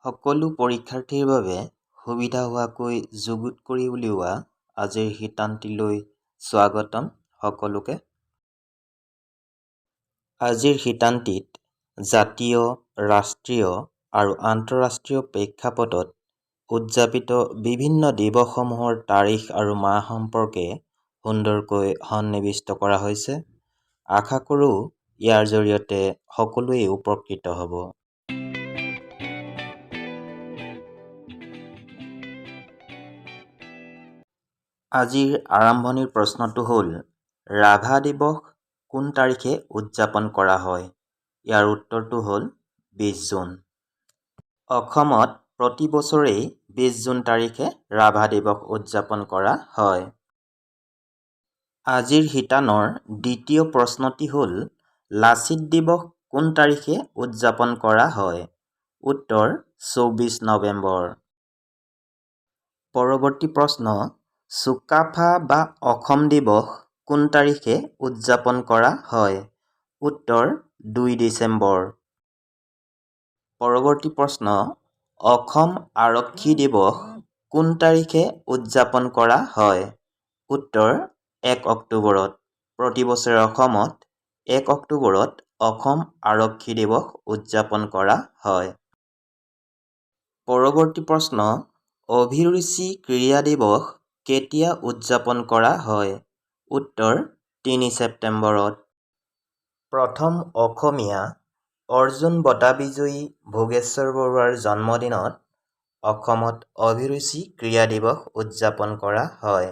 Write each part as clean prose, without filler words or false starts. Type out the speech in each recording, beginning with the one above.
সকলো পৰীক্ষাৰ্থীৰ বাবে সুবিধা হোৱাকৈ যুগুত কৰি উলিওৱা আজিৰ শিতানটিলৈ স্বাগতম সকলোকে। আজিৰ শিতানটিত জাতীয়, ৰাষ্ট্ৰীয় আৰু আন্তঃৰাষ্ট্ৰীয় প্ৰেক্ষাপটত উদযাপিত বিভিন্ন দিৱসসমূহৰ তাৰিখ আৰু মাহ সম্পৰ্কে সুন্দৰকৈ সন্নিৱিষ্ট কৰা হৈছে। আশা কৰোঁ ইয়াৰ জৰিয়তে সকলোৱে উপকৃত হ'ব। আজিৰ আৰম্ভণিৰ প্ৰশ্নটো হ'ল, ৰাভা দিৱস কোন তাৰিখে উদযাপন কৰা হয়? ইয়াৰ উত্তৰটো হ'ল 20 জুন। অসমত প্ৰতি বছৰেই 20 জুন তাৰিখে ৰাভা দিৱস উদযাপন কৰা হয়। আজিৰ শিতানৰ দ্বিতীয় প্ৰশ্নটি হ'ল, লাচিত দিৱস কোন তাৰিখে উদযাপন কৰা হয়? উত্তৰ 24 নৱেম্বৰ। পৰৱৰ্তী প্ৰশ্ন, চুকাফা বা অসম দিৱস কোন তাৰিখে উদযাপন কৰা হয়? উত্তৰ 2 ডিচেম্বৰ। পৰৱৰ্তী প্ৰশ্ন, অসম আৰক্ষী দিৱস কোন তাৰিখে উদযাপন কৰা হয়? উত্তৰ 1 অক্টোবৰত। প্ৰতি বছৰে অসমত 1 অক্টোবৰত অসম আৰক্ষী দিৱস উদযাপন কৰা হয়। পৰৱৰ্তী প্ৰশ্ন, অভিৰুচি ক্ৰীড়া দিৱস কেতিয়া উদযাপন কৰা হয়? উত্তৰ 3 ছেপ্টেম্বৰত। প্ৰথম অসমীয়া অৰ্জুন বঁটা বিজয়ী ভোগেশ্বৰ বৰুৱাৰ জন্মদিনত অসমত অভিৰুচি ক্ৰীড়া দিৱস উদযাপন কৰা হয়।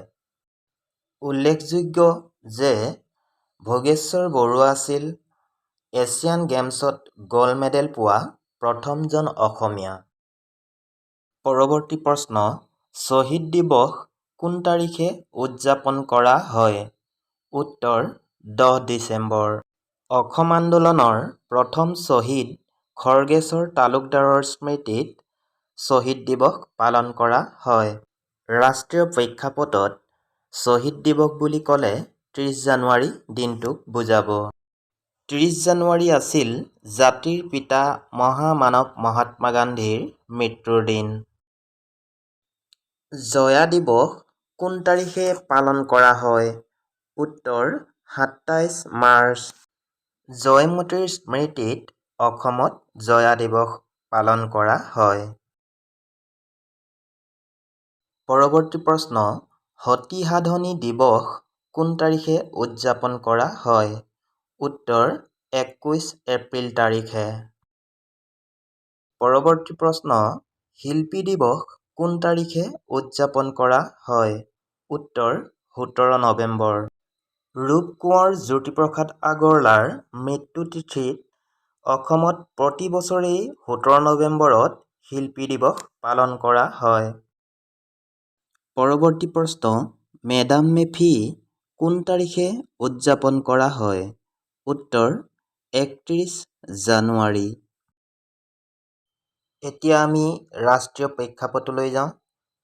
উল্লেখযোগ্য যে ভোগেশ্বৰ বৰুৱা আছিল এছিয়ান গেমছত গ'ল্ড মেডেল পোৱা প্ৰথমজন অসমীয়া। পৰৱৰ্তী প্ৰশ্ন, শ্বহীদ দিৱস কোন তাৰিখে উদযাপন কৰা হয়? উত্তৰ 10 ডিচেম্বৰ। অসম আন্দোলনৰ প্ৰথম শ্বহীদ খৰ্গেশ্বৰ তালুকদাৰৰ স্মৃতিত শ্বহীদ দিৱস পালন কৰা হয়। ৰাষ্ট্ৰীয় প্ৰেক্ষাপটত শ্বহীদ দিৱস বুলি ক'লে 30 জানুৱাৰী দিনটোক বুজাব। 30 জানুৱাৰী আছিল জাতিৰ পিতা মহামানৱ মহাত্মা গান্ধীৰ মৃত্যুৰ দিন। জয়া দিৱস কোন তাৰিখে পালন কৰা হয়? উত্তৰ 27 মাৰ্চ। জয়মতীৰ স্মৃতিত অসমত জয়া দিৱস পালন কৰা হয়। পৰৱৰ্তী প্ৰশ্ন, সতী সাধনী দিৱস কোন তাৰিখে উদযাপন কৰা হয়? উত্তৰ 21 এপ্ৰিল তাৰিখে। পৰৱৰ্তী প্ৰশ্ন, শিল্পী দিৱস কোন তাৰিখে উদযাপন কৰা হয়? উত্তৰ 17 নৱেম্বৰ। ৰূপ কোঁৱৰ জ্যোতিপ্ৰসাদ আগৰৱালাৰ মৃত্যু তিথিত অসমত প্ৰতি বছৰেই 17 নৱেম্বৰত শিল্পী দিৱস পালন কৰা হয়। পৰৱৰ্তী প্ৰশ্ন, মেডাম মে ফি কোন তাৰিখে উদযাপন কৰা হয়? উত্তৰ 31 জানুৱাৰী। এতিয়া আমি ৰাষ্ট্ৰীয় প্ৰেক্ষাপটলৈ যাওঁ।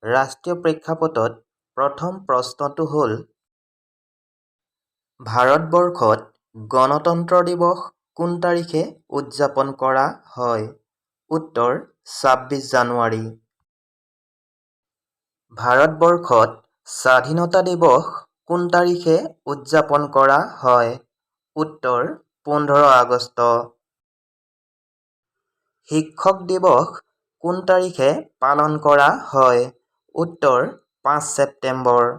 ৰাষ্ট্ৰীয় প্ৰেক্ষাপটত প্ৰথম প্ৰশ্নটো হ'ল, ভাৰতবৰ্ষত গণতন্ত্ৰ দিৱস কোন তাৰিখে উদযাপন কৰা হয়? উত্তৰ 26 জানুৱাৰী। ভাৰতবৰ্ষত স্বাধীনতা দিৱস কোন তাৰিখে উদযাপন কৰা হয়? উত্তৰ 15 আগষ্ট। শিক্ষক দিৱস কোন তাৰিখে পালন কৰা হয়? উত্তৰ 5 ছেপ্টেম্বৰ।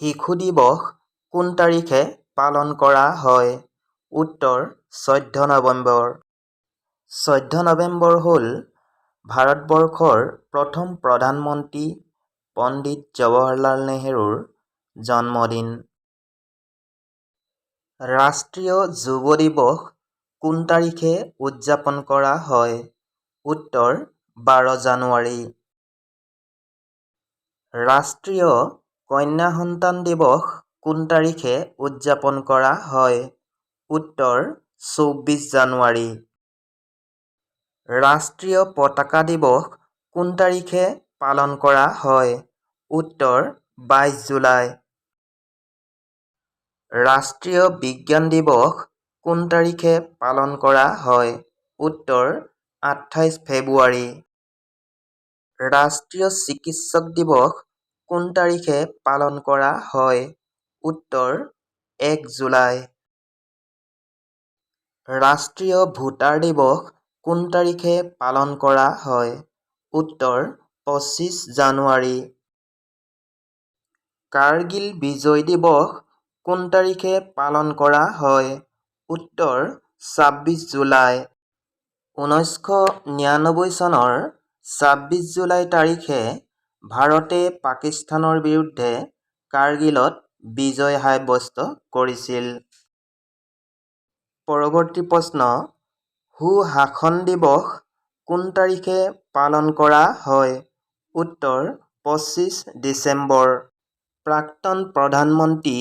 শিশু দিৱস কোন তাৰিখে পালন কৰা হয়? উত্তৰ 14 নৱেম্বৰ। 14 নৱেম্বৰ হ'ল ভাৰতবৰ্ষৰ প্ৰথম প্ৰধানমন্ত্ৰী পণ্ডিত জৱাহৰলাল নেহৰুৰ জন্মদিন। ৰাষ্ট্ৰীয় যুৱ দিৱস কোন তাৰিখে উদযাপন কৰা হয়? উত্তৰ 12 জানুৱাৰী। ৰাষ্ট্ৰীয় কন্যা সন্তান দিৱস কোন তাৰিখে উদযাপন কৰা হয়? উত্তৰ 24 জানুৱাৰী। ৰাষ্ট্ৰীয় পতাকা দিৱস কোন তাৰিখে পালন কৰা হয়? উত্তৰ 22 জুলাই। ৰাষ্ট্ৰীয় বিজ্ঞান দিৱস কোন তাৰিখে পালন কৰা হয়? উত্তৰ 28 ফেব্ৰুৱাৰী। ৰাষ্ট্ৰীয় চিকিৎসক দিৱস কোন তাৰিখে পালন কৰা হয়? উত্তৰ 1 জুলাই। ৰাষ্ট্ৰীয় ভোটাৰ দিৱস কোন তাৰিখে পালন কৰা হয়? উত্তৰ 25 জানুৱাৰী। কাৰ্গিল বিজয় দিৱস কোন তাৰিখে পালন কৰা হয়? উত্তৰ 26 জুলাই। 1999 চনৰ 26 জুলাই তাৰিখে ভাৰতে পাকিস্তানৰ বিৰুদ্ধে কাৰ্গিলত বিজয় সাব্যস্ত কৰিছিল। পৰৱৰ্তী প্ৰশ্ন, সুশাসন দিৱস কোন তাৰিখে পালন কৰা হয়? উত্তৰ 25 ডিচেম্বৰ। প্ৰাক্তন প্ৰধানমন্ত্ৰী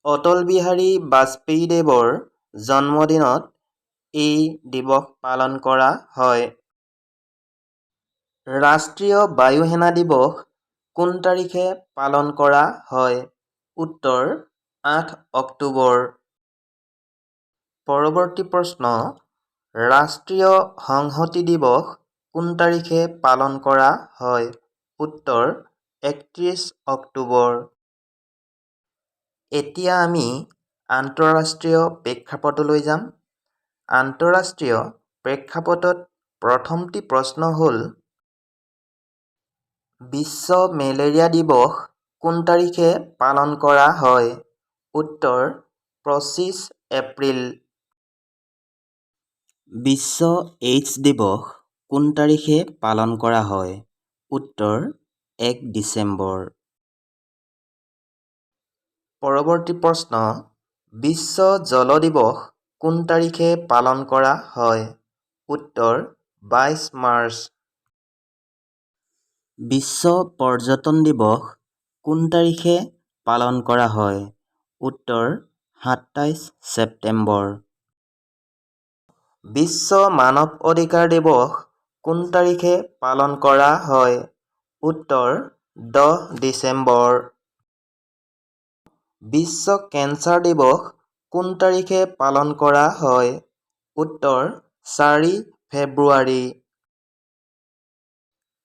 অটল বিহাৰী বাজপেয়ীদেৱৰ জন্মদিনত এই দিৱস পালন কৰা হয়। ৰাষ্ট্ৰীয় বায়ু সেনা দিৱস কোন তাৰিখে পালন কৰা হয়? উত্তৰ 8 অক্টোবৰ। পৰৱৰ্তী প্ৰশ্ন, ৰাষ্ট্ৰীয় সংহতি দিৱস কোন তাৰিখে পালন কৰা হয়? উত্তৰ 31 অক্টোবৰ। এতিয়া আমি আন্তঃৰাষ্ট্ৰীয় প্ৰেক্ষাপটলৈ যাম। আন্তঃৰাষ্ট্ৰীয় প্ৰেক্ষাপটত প্ৰথমটি প্ৰশ্ন হ'ল, বিশ্ব মেলেৰিয়া দিৱস কোন তাৰিখে পালন কৰা হয়? উত্তৰ 25 এপ্ৰিল। বিশ্ব এইডছ দিৱস কোন তাৰিখে পালন কৰা হয়? উত্তৰ 1 ডিচেম্বৰ। পৰৱৰ্তী প্ৰশ্ন, বিশ্ব জল দিৱস কোন তাৰিখে পালন কৰা হয়? উত্তৰ 22 মাৰ্চ। বিশ্ব পৰ্যটন দিৱস কোন তাৰিখে পালন কৰা হয়? উত্তৰ 27 ছেপ্টেম্বৰ। বিশ্ব মানৱ অধিকাৰ দিৱস কোন তাৰিখে পালন কৰা হয়? উত্তৰ 10 ডিচেম্বৰ। বিশ্ব কেন্সাৰ দিৱস কোন তাৰিখে পালন কৰা হয়? উত্তৰ 4 ফেব্ৰুৱাৰী।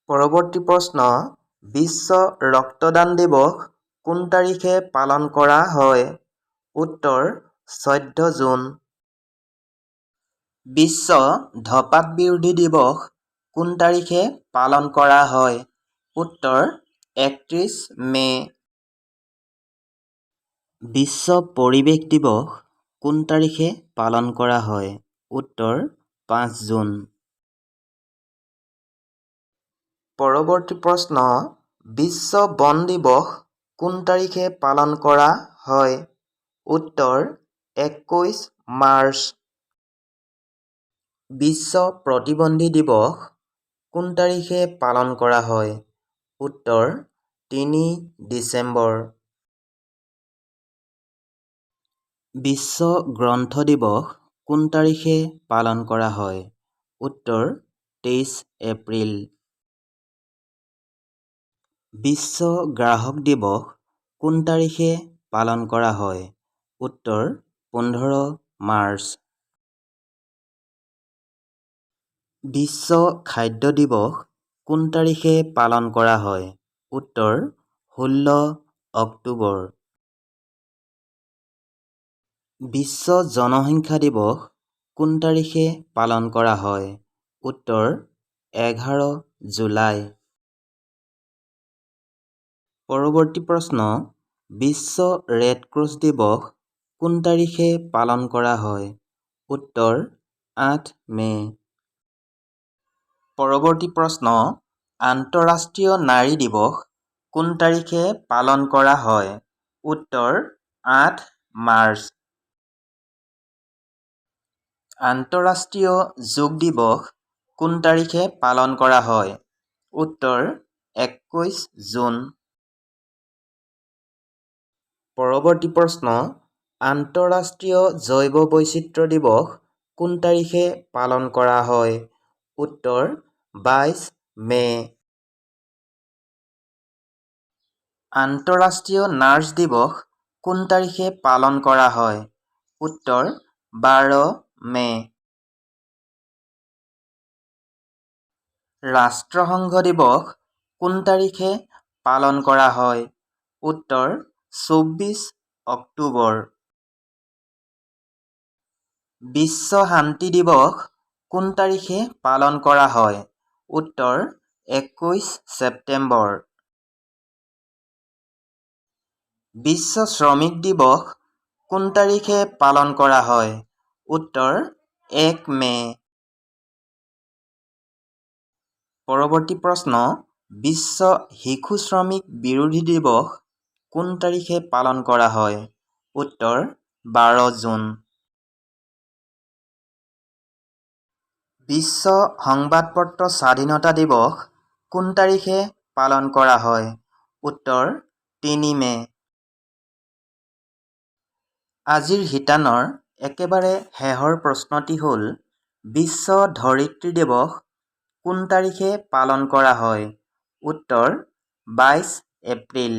পৰৱৰ্তী প্ৰশ্ন, বিশ্ব ৰক্তদান দিৱস কোন তাৰিখে পালন কৰা হয়? উত্তৰ 14 জুন। বিশ্ব ধঁপাত বিৰোধী দিৱস কোন তাৰিখে পালন কৰা হয়? উত্তৰ 31 মে'। বিশ্ব পৰিৱেশ দিৱস কোন তাৰিখে পালন কৰা হয়? উত্তৰ 5 জুন। পৰৱৰ্তী প্ৰশ্ন, বিশ্ব বন দিৱস কোন তাৰিখে পালন কৰা হয়? উত্তৰ 21 মাৰ্চ। বিশ্ব প্ৰতিবন্ধী দিৱস কোন তাৰিখে পালন কৰা হয়? উত্তৰ 3 ডিচেম্বৰ। বিশ্ব গ্ৰন্থ দিৱস কোন তাৰিখে পালন কৰা হয়? উত্তৰ 23 এপ্ৰিল। বিশ্ব গ্ৰাহক দিৱস কোন তাৰিখে পালন কৰা হয়? উত্তৰ 15 মাৰ্চ। বিশ্ব খাদ্য দিৱস কোন তাৰিখে পালন কৰা হয়? উত্তৰ 16 অক্টোবৰ। বিশ্ব জনসংখ্যা দিৱস কোন তাৰিখে পালন কৰা হয়? উত্তৰ 11 জুলাই। পৰৱৰ্তী প্ৰশ্ন, বিশ্ব ৰেড ক্ৰছ দিৱস কোন তাৰিখে পালন কৰা হয়? উত্তৰ 8 মে'। পৰৱৰ্তী প্ৰশ্ন, আন্তঃৰাষ্ট্ৰীয় নাৰী দিৱস কোন তাৰিখে পালন কৰা হয়? উত্তৰ 8 মাৰ্চ। আন্তঃৰাষ্ট্ৰীয় যোগ দিৱস কোন তাৰিখে পালন কৰা হয়? উত্তৰ 21 জুন। পৰৱৰ্তী প্ৰশ্ন, আন্তঃৰাষ্ট্ৰীয় জৈৱ বৈচিত্ৰ্য দিৱস কোন তাৰিখে পালন কৰা হয়? উত্তৰ 22 মে'। আন্তঃৰাষ্ট্ৰীয় নাৰ্ছ দিৱস কোন তাৰিখে পালন কৰা হয়? উত্তৰ 12 মে'। ৰাষ্ট্ৰসংঘ দিৱস কোন তাৰিখে পালন কৰা হয়? উত্তৰ 24 অক্টোবৰ। বিশ্ব শান্তি দিৱস কোন তাৰিখে পালন কৰা হয়? উত্তৰ 21 ছেপ্টেম্বৰ। বিশ্ব শ্ৰমিক দিৱস কোন তাৰিখে পালন কৰা হয়? উত্তৰ 1 মে'। পৰৱৰ্তী প্ৰশ্ন, বিশ্ব শিশু শ্ৰমিক বিৰোধী দিৱস কোন তাৰিখে পালন কৰা হয়? উত্তৰ 12 জুন। বিশ্ব সংবাদপত্ৰ স্বাধীনতা দিৱস কোন তাৰিখে পালন কৰা হয়? উত্তৰ 3 মে'। আজিৰ শিতানৰ একেবাৰে শেষৰ প্ৰশ্নটি হ'ল, বিশ্ব ধৰিত্ৰী দিৱস কোন তাৰিখে পালন কৰা হয়? উত্তৰ 22 এপ্ৰিল।